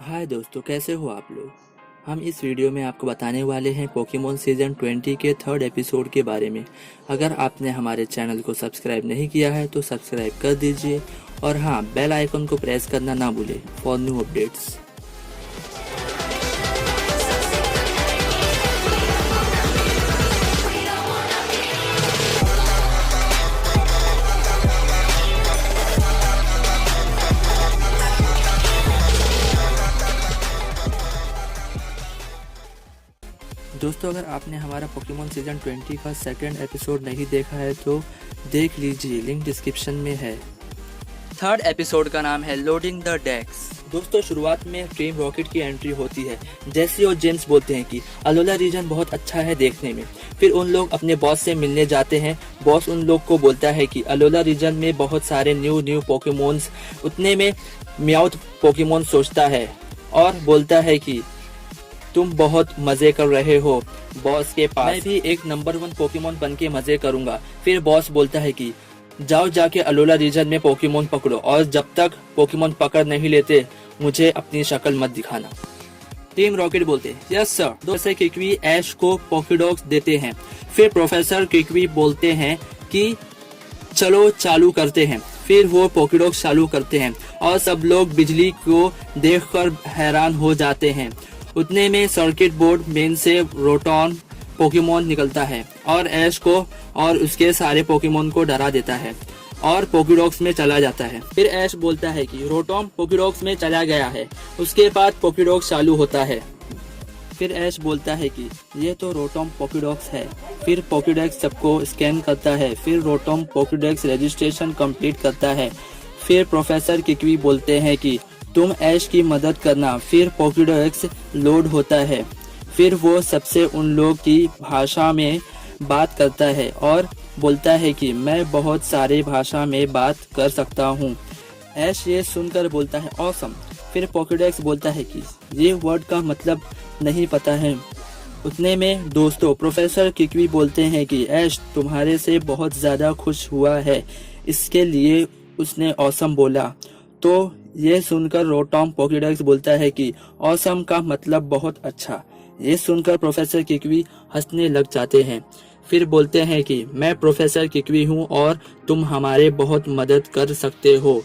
हाय दोस्तों, कैसे हो आप लोग। हम इस वीडियो में आपको बताने वाले हैं पोकेमॉन सीजन 20 के 3rd एपिसोड के बारे में। अगर आपने हमारे चैनल को सब्सक्राइब नहीं किया है तो सब्सक्राइब कर दीजिए और हाँ, बेल आइकन को प्रेस करना ना भूलें फॉर न्यू अपडेट्स। दोस्तों, अगर आपने हमारा पोकेमॉन सीजन 20 का 2nd एपिसोड नहीं देखा है तो देख लीजिए, लिंक डिस्क्रिप्शन में है। 3rd एपिसोड का नाम है लोडिंग द डेक्स। दोस्तों, शुरुआत में टीम रॉकेट की एंट्री होती है। जेसी और जेम्स बोलते हैं कि अलोला रीजन बहुत अच्छा है देखने में। फिर उन लोग अपने बॉस से मिलने जाते हैं। बॉस उन लोग को बोलता है कि अलोला रीजन में बहुत सारे न्यू पोकेमॉन्स। उतने में म्याउथ पोकेमॉन सोचता है और बोलता है कि तुम बहुत मजे कर रहे हो बॉस के पास। मैं भी एक नंबर 1 पोकेमॉन बन के मजे करूंगा। फिर बॉस बोलता है कि जाओ जाके अलोला रीजन में पोकेमॉन पकड़ो और जब तक पोकेमॉन पकड़ नहीं लेते मुझे अपनी शक्ल मत दिखाना। टीम रॉकेट बोलते हैं यस सर। दोस्तों, किकवी ऐश को पोकेडॉक्स देते हैं। फिर प्रोफेसर किकवी बोलते हैं कि चलो चालू करते हैं। फिर वो पोकेडॉक्स चालू करते हैं और सब लोग बिजली को देखकर हैरान हो जाते हैं। उतने में सर्किट बोर्ड मेन से रोटॉन पोकेमॉन निकलता है और ऐश को और उसके सारे पोकेमॉन को डरा देता है और पोकेडॉक्स में चला जाता है। फिर ऐश बोलता है कि रोटॉन पोकेडॉक्स में चला गया है। उसके बाद पोकेडॉक्स चालू होता है। फिर ऐश बोलता है कि ये तो रोटॉम पोकेडॉक्स है। फिर पोकेडेक्स सबको स्कैन करता है। फिर रोटॉम पोकेडेक्स रजिस्ट्रेशन कंप्लीट करता है। फिर प्रोफेसर किकवी बोलते हैं कि तुम ऐश की मदद करना। फिर पोकेडेक्स लोड होता है। फिर वो सबसे उन लोग की भाषा में बात करता है और बोलता है कि मैं बहुत सारे भाषा में बात कर सकता हूँ। ऐश ये सुनकर बोलता है ऑसम। फिर पोकेडेक्स बोलता है कि ये वर्ड का मतलब नहीं पता है। उतने में दोस्तों प्रोफेसर किकवी बोलते हैं कि ऐश तुम्हारे से बहुत ज़्यादा खुश हुआ है, इसके लिए उसने ऑसम बोला। तो ये सुनकर रोटॉम पोकेडेक्स बोलता है कि ऑसम का मतलब बहुत अच्छा। ये सुनकर प्रोफेसर किकवी हंसने लग जाते हैं। फिर बोलते हैं कि मैं प्रोफेसर किकवी हूँ और तुम हमारे बहुत मदद कर सकते हो।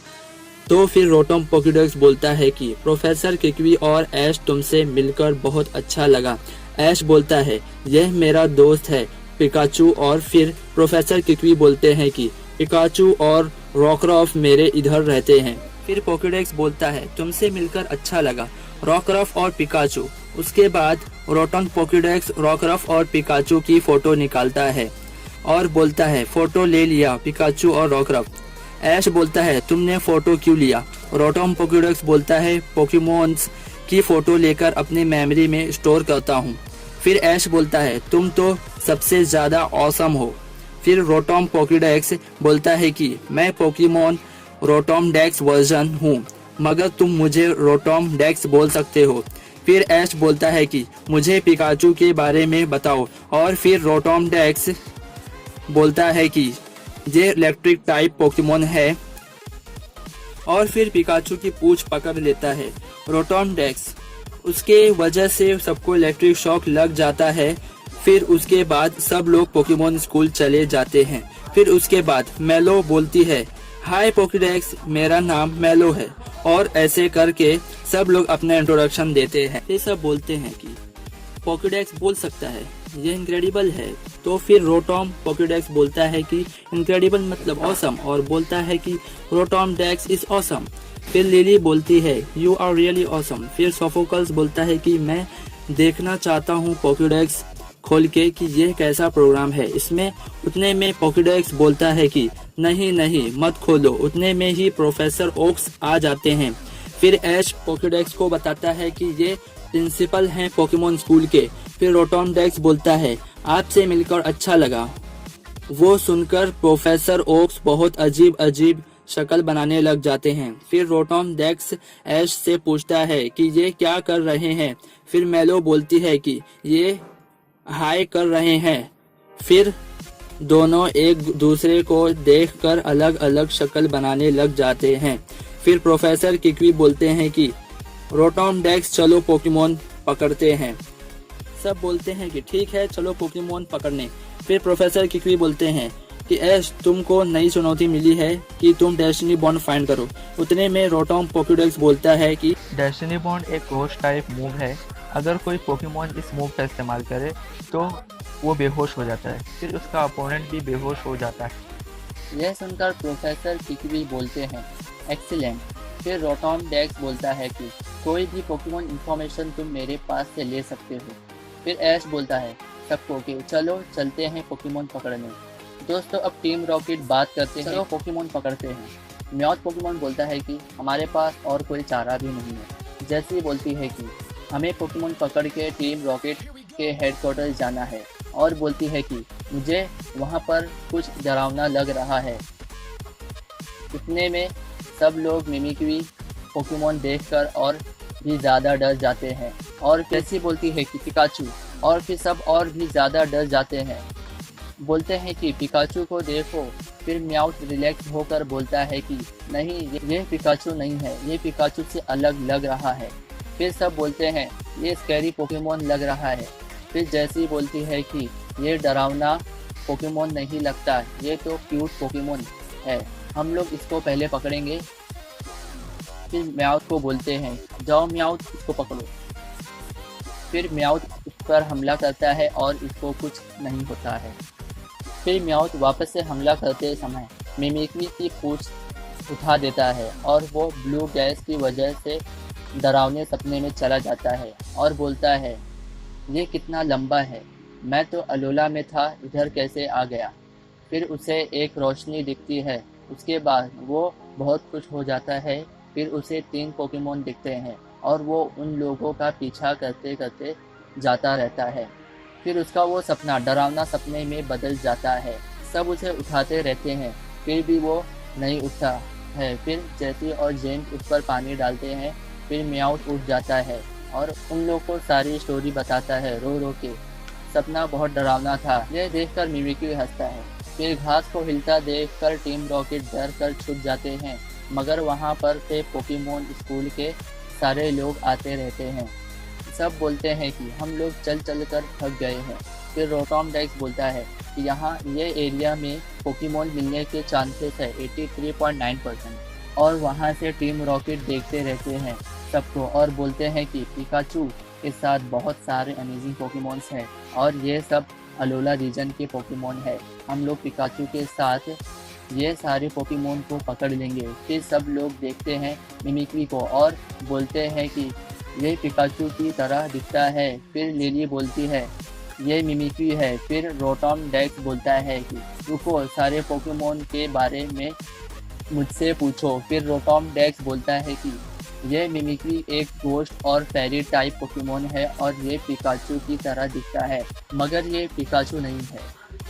तो फिर रोटॉम पोकेडेक्स बोलता है कि प्रोफेसर किकवी और ऐश तुमसे मिलकर बहुत अच्छा लगा। ऐश बोलता है यह मेरा दोस्त है पिकाचू। और फिर प्रोफेसर किकवी बोलते हैं कि पिकाचू और रॉकरॉफ मेरे इधर रहते हैं। फिर पोकेडेक्स बोलता है तुमसे मिलकर अच्छा लगा रॉकरॉफ और पिकाचू। उसके बाद रोटॉन पोकेडेक्स रॉकरॉफ और पिकाचू की फोटो निकालता है और बोलता है फोटो ले लिया पिकाचू और रॉकरॉफ। ऐश बोलता है तुमने फोटो क्यों लिया। रोटॉन पोकेडेक्स बोलता है पोकेमॉन्स की फोटो लेकर अपनी मेमोरी में स्टोर करता हूँ। फिर ऐश बोलता है तुम तो सबसे ज्यादा ऑसम हो। फिर रोटॉन पोकेडेक्स बोलता है कि मैं पोकेमॉन रोटॉम डेक्स वर्जन हूँ, मगर तुम मुझे रोटॉम डेक्स बोल सकते हो। फिर ऐश बोलता है कि मुझे पिकाचू के बारे में बताओ। और फिर रोटॉम डेक्स बोलता है कि ये इलेक्ट्रिक टाइप पोकेमॉन है और फिर पिकाचू की पूंछ पकड़ लेता है रोटॉम डेक्स। उसके वजह से सबको इलेक्ट्रिक शॉक लग जाता है। फिर उसके बाद सब लोग पोकेमॉन स्कूल चले जाते हैं। फिर उसके बाद मेलो बोलती है हाय पोकेडेक्स, मेरा नाम मेलो है। और ऐसे करके सब लोग अपना इंट्रोडक्शन देते हैं। ये सब बोलते हैं कि पोकेडेक्स बोल सकता है ये इनक्रेडिबल है। तो फिर रोटॉम पोकेडेक्स बोलता है कि इनक्रेडिबल मतलब ऑसम और बोलता है कि रोटॉम डेक्स इज ऑसम। फिर लिली बोलती है यू आर रियली ऑसम। फिर सोफोकल्स बोलता है कि मैं देखना चाहता हूँ पोकेडेक्स खोल के कि यह कैसा प्रोग्राम है इसमें। उतने में पोकेडेक्स बोलता है कि नहीं मत खोलो। उतने में ही प्रोफेसर ओक्स आ जाते हैं। फिर ऐश पोकेडेक्स को बताता है कि ये प्रिंसिपल हैं पोकेमॉन स्कूल के। फिर रोटॉम डेक्स बोलता है आपसे मिलकर अच्छा लगा। वो सुनकर प्रोफेसर ओक्स बहुत अजीब शक्ल बनाने लग जाते हैं। फिर रोटॉम डेक्स ऐश से पूछता है कि ये क्या कर रहे हैं। फिर मेलो बोलती है कि ये हाय कर रहे हैं। फिर दोनों एक दूसरे को देखकर अलग अलग शक्ल बनाने लग जाते हैं। फिर प्रोफेसर किकवी बोलते हैं कि रोटोम डेक्स चलो पोकेमोन पकड़ते हैं। सब बोलते हैं कि ठीक है चलो पोकेमोन पकड़ने। फिर प्रोफेसर किकवी बोलते हैं कि ऐश तुमको नई चुनौती मिली है कि तुम डेस्टिनी बॉन्ड फाइंड करो। उतने में रोटोम पोकेडेक्स बोलता है कि डेस्टिनी बॉन्ड एक घोस्ट टाइप मूव है। अगर कोई पोकेमोन इस मूव का इस्तेमाल करे तो वो बेहोश हो जाता है, फिर उसका अपोनेंट भी बेहोश हो जाता है। यह सुनकर प्रोफेसर किकवी बोलते हैं एक्सीलेंट। फिर रोटोम डेक्स बोलता है कि कोई भी पोकेमोन इंफॉर्मेशन तुम मेरे पास से ले सकते हो। फिर ऐश बोलता है सबको कि चलो चलते हैं पोकेमोन पकड़ने। दोस्तों अब टीम रॉकेट बात करते हैं, चलो पोकेमोन पकड़ते हैं। म्याउथ पोकेमोन बोलता है कि हमारे पास और कोई चारा भी नहीं है। जैसी बोलती है कि हमें पोकेमोन पकड़ के टीम रॉकेट के हेडक्वार्टर जाना है और बोलती है कि मुझे वहाँ पर कुछ डरावना लग रहा है। इतने में सब लोग मिमिक्री पोकेमोन देखकर और भी ज़्यादा डर जाते हैं और कैसी बोलती है कि पिकाचू, और फिर सब और भी ज़्यादा डर जाते हैं। बोलते हैं कि पिकाचू को देखो। फिर म्याउथ रिलैक्स होकर बोलता है कि नहीं ये पिकाचू नहीं है, ये पिकाचू से अलग लग रहा है। फिर सब बोलते हैं ये स्कैरी पोकेमोन लग रहा है। फिर जैसी बोलती है कि ये डरावना पोकेमोन नहीं लगता, ये तो क्यूट पोकेमोन है, हम लोग इसको पहले पकड़ेंगे। फिर म्याउथ को बोलते हैं जाओ म्याउथ इसको पकड़ो। फिर म्याउथ उस पर हमला करता है और इसको कुछ नहीं होता है। फिर म्याउथ वापस से हमला करते समय मिमिक्री की पूंछ उठा देता है और वो ब्लू गैस की वजह से डरावने सपने में चला जाता है और बोलता है ये कितना लंबा है, मैं तो अलोला में था, इधर कैसे आ गया। फिर उसे एक रोशनी दिखती है। उसके बाद वो बहुत खुश हो जाता है। फिर उसे 3 पोकेमोन दिखते हैं और वो उन लोगों का पीछा करते करते जाता रहता है। फिर उसका वो सपना डरावना सपने में बदल जाता है। सब उसे उठाते रहते हैं फिर भी वो नहीं उठता है। फिर जैसी और जेम्स उस पर पानी डालते हैं। फिर म्याउथ उठ जाता है और उन लोगों को सारी स्टोरी बताता है रो रो के। सपना बहुत डरावना था, यह देखकर मिमिक्री हंसता है। फिर घास को हिलता देखकर टीम रॉकेट डर कर छुप जाते हैं, मगर वहाँ पर से पोकेमोन स्कूल के सारे लोग आते रहते हैं। सब बोलते हैं कि हम लोग चल चल कर थक गए हैं। फिर रोटोम डेक्स बोलता है कि यहाँ ये एरिया में पोकेमोन मिलने के चांसेस है 83.9%। और वहाँ से टीम रॉकेट देखते रहते हैं सबको और बोलते हैं कि पिकाचू के साथ बहुत सारे अमेजिंग पोकेमोन्स हैं और ये सब अलोला रीजन के पोकेमोन है। हम लोग पिकाचू के साथ ये सारे पोकेमोन को पकड़ लेंगे। फिर सब लोग देखते हैं मिमिक्री को और बोलते हैं कि ये पिकाचू की तरह दिखता है। फिर लिली बोलती है ये मिमिक्री है। फिर रोटोम डेक्स बोलता है कि रुको, सारे पोकेमोन के बारे में मुझसे पूछो। फिर रोटोम डेक्स बोलता है कि ये मिमिक्री एक घोस्ट और फेरी टाइप पोकेमोन है और ये पिकाचू की तरह दिखता है, मगर ये पिकाचू नहीं है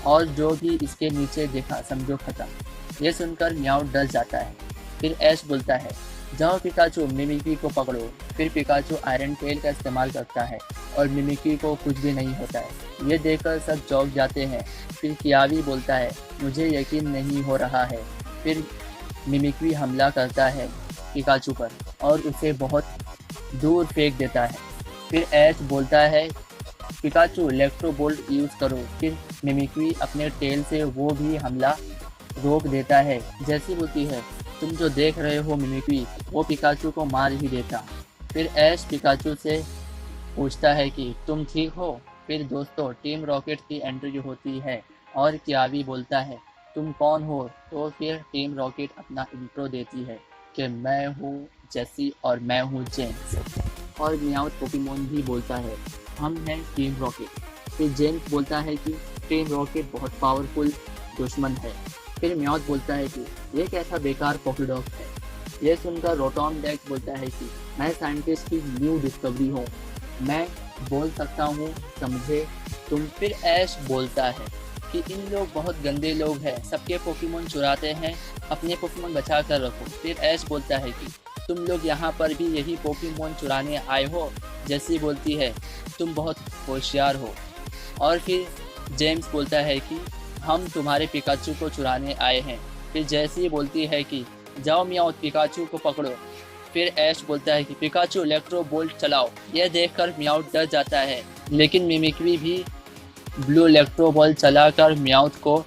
और जो भी इसके नीचे देखा समझो खत्म। ये सुनकर म्याऊ डर जाता है। फिर ऐश बोलता है जाओ पिकाचू मिमिक्री को पकड़ो। फिर पिकाचू आयरन टेल का इस्तेमाल करता है और मिमिक्री को कुछ भी नहीं होता है। ये देखकर सब चौंक जाते हैं। फिर कियावी बोलता है मुझे यकीन नहीं हो रहा है। फिर मिमिक्री हमला करता है पिकाचू पर और उसे बहुत दूर फेंक देता है। फिर ऐश बोलता है पिकाचू इलेक्ट्रो बोल्ट यूज़ करो। फिर मिमिक्री अपने टेल से वो भी हमला रोक देता है। जैसी बोलती है तुम जो देख रहे हो मिमिक्री वो पिकाचू को मार ही देता। फिर ऐश पिकाचू से पूछता है कि तुम ठीक हो। फिर दोस्तों टीम रॉकेट की एंट्री होती है और कियावी बोलता है तुम कौन हो। तो फिर टीम रॉकेट अपना इंट्रो देती है कि मैं हूँ जेसी और मैं हूँ जेम्स। और म्याउथ पोकेमोन भी बोलता है हम हैं टीम रॉकेट। फिर जेम्स बोलता है कि टीम रॉकेट बहुत पावरफुल दुश्मन है। फिर म्याउथ बोलता है कि ये कैसा बेकार पोकेडॉग है। ये सुनकर रोटोम डेक्स बोलता है कि मैं साइंटिस्ट की न्यू डिस्कवरी हूँ, मैं बोल सकता हूँ समझे तुम। फिर ऐश बोलता है कि इन लोग बहुत गंदे लोग हैं, सबके पोकेमोन चुराते हैं, अपने पोकेमोन बचा कर रखो। फिर ऐश बोलता है कि तुम लोग यहाँ पर भी यही पोकेमोन चुराने आए हो। जैसी बोलती है तुम बहुत होशियार हो। और फिर जेम्स बोलता है कि हम तुम्हारे पिकाचू को चुराने आए हैं। फिर जैसी बोलती है कि जाओ म्याउथ पिकाचू को पकड़ो। फिर ऐश बोलता है कि पिकाचू इलेक्ट्रो बोल्ट चलाओ। यह देखकर म्याउथ डर जाता है, लेकिन मिमिक्री भी ब्लू इलेक्ट्रो बॉल चलाकर म्याउथ को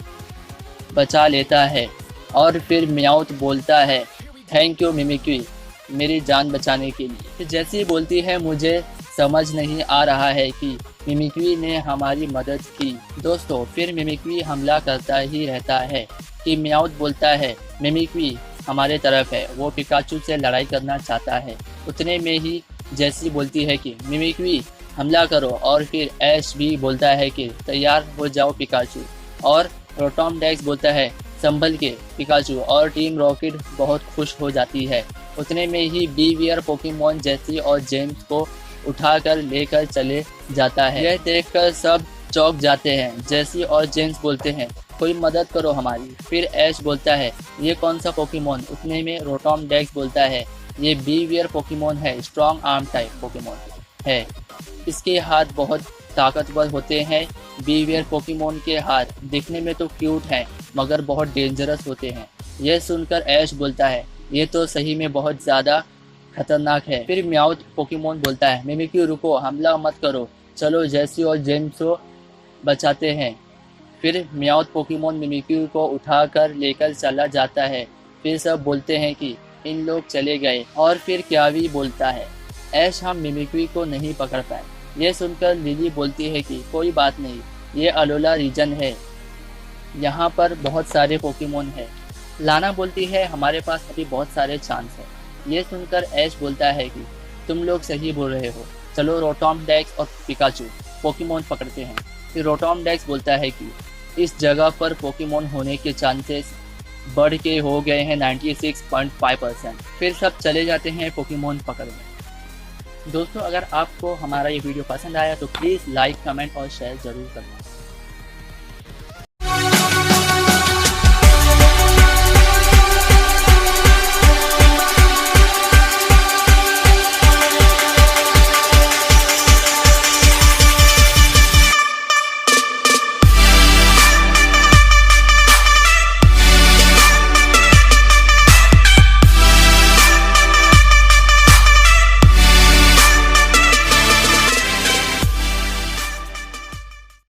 बचा लेता है। और फिर म्याउथ बोलता है थैंक यू मिमिक्री, मेरी जान बचाने के लिए। फिर जैसी बोलती है मुझे समझ नहीं आ रहा है कि मिमिक्री ने हमारी मदद की। दोस्तों फिर मिमिक्री हमला करता ही रहता है कि म्याउथ बोलता है मिमिक्री हमारे तरफ है, वो पिकाचू से लड़ाई करना चाहता है। उतने में ही जैसी बोलती है कि मिमिक्री हमला करो, और फिर ऐश भी बोलता है कि तैयार हो जाओ पिकाचू। और रोटॉम डेक्स बोलता है संभल के पिकाचू, और टीम रॉकेट बहुत खुश हो जाती है। उतने में ही बीवियर पोकेमॉन जैसी और जेम्स को उठाकर लेकर चले जाता है। यह देखकर सब चौंक जाते हैं। जैसी और जेम्स बोलते हैं कोई मदद करो हमारी। फिर ऐश बोलता है ये कौन सा पोकेमॉन। उतने में रोटॉम डेक्स बोलता है ये बीवियर पोकेमॉन है, स्ट्रॉन्ग आर्म टाइप पोकेमॉन है, इसके हाथ बहुत ताकतवर होते हैं। बीवियर पोकेमॉन के हाथ दिखने में तो क्यूट हैं मगर बहुत डेंजरस होते हैं। यह सुनकर ऐश बोलता है ये तो सही में बहुत ज़्यादा खतरनाक है। फिर म्याउथ पोकेमॉन बोलता है मिमिक्री रुको, हमला मत करो, चलो जैसी और जेम्स को बचाते हैं। फिर म्याउथ पोकेमॉन मिमिक्री को उठाकर लेकर चला जाता है। फिर सब बोलते हैं कि इन लोग चले गए। और फिर क्यावी बोलता है ऐश हम मिमिक्री को नहीं पकड़ पाए। यह सुनकर लिली बोलती है कि कोई बात नहीं, ये अलोला रीजन है, यहाँ पर बहुत सारे पोकेमॉन हैं। लाना बोलती है हमारे पास अभी बहुत सारे चांस हैं। ये सुनकर ऐश बोलता है कि तुम लोग सही बोल रहे हो, चलो रोटॉम डेक्स और पिकाचू पोकेमॉन पकड़ते हैं। फिर रोटॉम डेक्स बोलता है कि इस जगह पर पोकेमॉन होने के चांसेस बढ़ के हो गए हैं 96.5%। फिर सब चले जाते हैं पोकेमॉन पकड़ने। दोस्तों अगर आपको हमारा ये वीडियो पसंद आया तो प्लीज़ लाइक, कमेंट और शेयर ज़रूर करना।